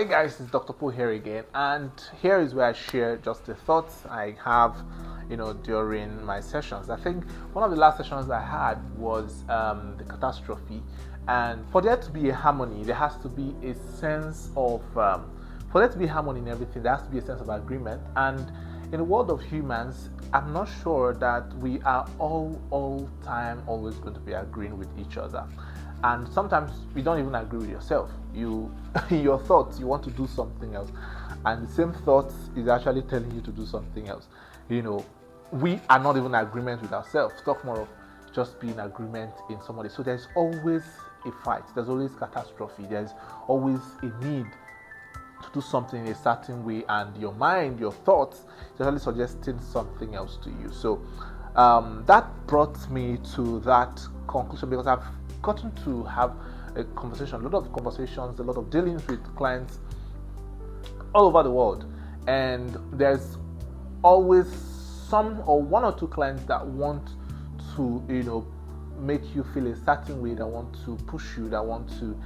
Hey guys, it's Dr. Pooh here again, and here is where I share just the thoughts I have, during my sessions. I think one of the last sessions I had was the catastrophe, and for there to be a harmony, there has to be a sense of, for there to be harmony in everything, there has to be a sense of agreement. And in the world of humans, I'm not sure that we are all time always going to be agreeing with each other. And sometimes you don't even agree with yourself. In your thoughts, you want to do something else, and the same thoughts is actually telling you to do something else. We are not even in agreement with ourselves. Talk more of just being in agreement in somebody. So there's always a fight. There's always catastrophe. There's always a need to do something a certain way, and your mind, your thoughts, is actually suggesting something else to you. So that brought me to that conclusion, because I've gotten to have a conversation, a lot of conversations, a lot of dealings with clients all over the world, and there's always some or one or two clients that want to make you feel a certain way, that want to push you, that want to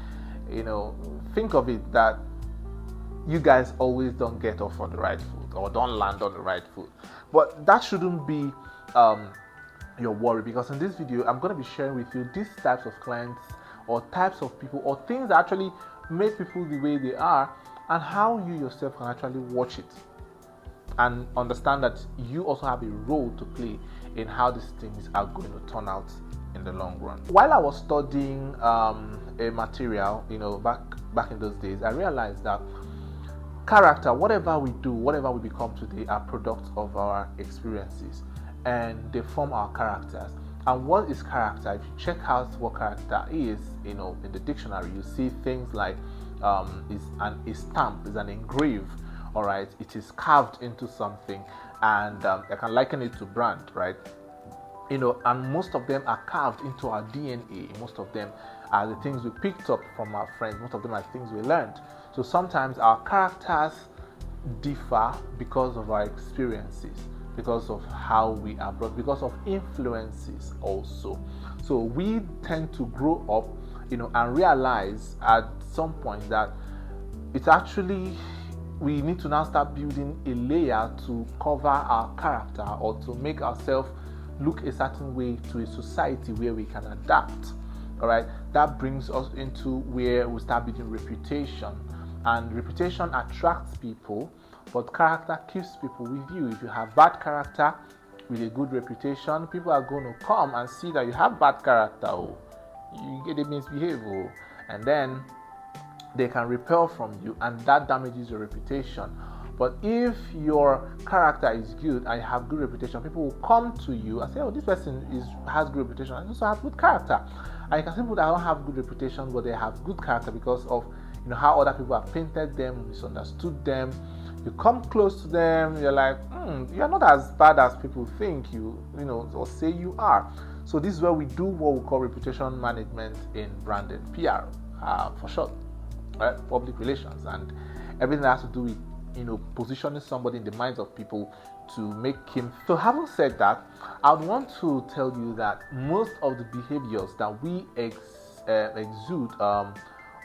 think of it that you guys always don't get off on the right foot or don't land on the right foot. But that shouldn't be your worry, because in this video I'm going to be sharing with you these types of clients or types of people or things that actually make people the way they are, and how you yourself can actually watch it and understand that you also have a role to play in how these things are going to turn out in the long run. While I was studying a material, back in those days, I realized that character, whatever we do, whatever we become today, are products of our experiences, and they form our characters. And what is character? If you check out what character is, in the dictionary, you see things like is a stamp, is an engrave. All right, it is carved into something, and I can liken it to brand, right? And most of them are carved into our DNA. Most of them are the things we picked up from our friends. Most of them are things we learned. So sometimes our characters differ because of our experiences, because of how we are brought, because of influences also. So we tend to grow up, and realize at some point that it's actually, we need to now start building a layer to cover our character, or to make ourselves look a certain way to a society where we can adapt. All right, that brings us into where we start building reputation, and reputation attracts people, but character keeps people with you. If you have bad character with a good reputation, people are going to come and see that you have bad character. You get a misbehave, and then they can repel from you, and that damages your reputation. But if your character is good and you have good reputation, people will come to you and say, "Oh, this person has good reputation and also have good character." And you can see people that don't have good reputation, but they have good character because of how other people have painted them, misunderstood them. You come close to them, you're like, you're not as bad as people think or say you are. So this is where we do what we call reputation management in branding, PR for short, right? Public relations, and everything that has to do with positioning somebody in the minds of people to make him. So having said that, I would want to tell you that most of the behaviors that we exude,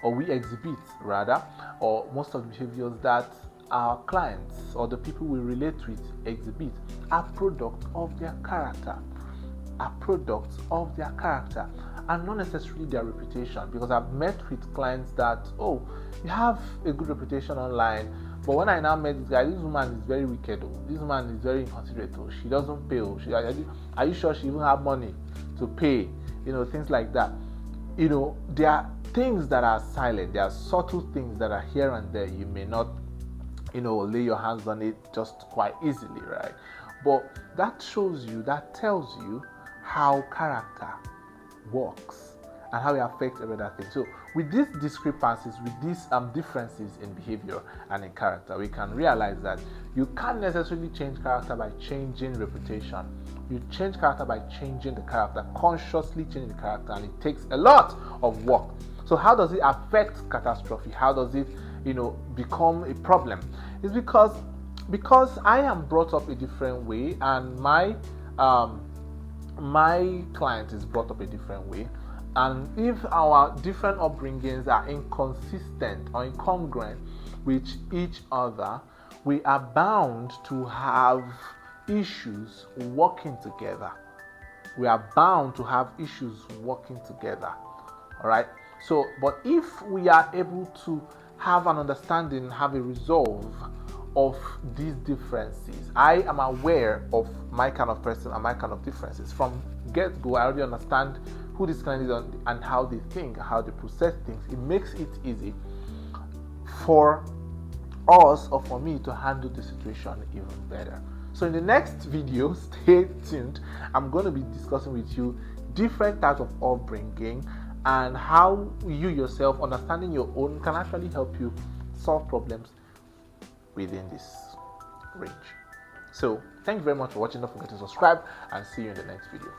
or we exhibit rather, or most of the behaviors that our clients or the people we relate with exhibit, are products of their character, and not necessarily their reputation. Because I've met with clients that, you have a good reputation online, but when I now met this guy, this woman is very wicked. This woman is very inconsiderate. She doesn't pay. Are you sure she even have money to pay? Things like that. There are things that are silent. There are subtle things that are here and there. You may not, lay your hands on it just quite easily, right? But that tells you how character works and how it affects every other thing. So with these discrepancies, with these differences in behavior and in character, we can realize that you can't necessarily change character by changing reputation. You change character by changing the character, consciously changing the character, and it takes a lot of work. So how does it affect catastrophe? How does it, become a problem? It's because I am brought up a different way, and my client is brought up a different way. And if our different upbringings are inconsistent or incongruent, with each other, we are bound to have issues working together. We are bound to have issues working together. All right. So, but if we are able to have an understanding, have a resolve of these differences, I am aware of my kind of person and my kind of differences. From get-go, I already understand who this client is and how they think, how they process things. It makes it easy for us or for me to handle the situation even better. So in the next video, stay tuned. I'm going to be discussing with you different types of upbringing and how you yourself understanding your own can actually help you solve problems within this range. So thank you very much for watching. Don't forget to subscribe and see you in the next video.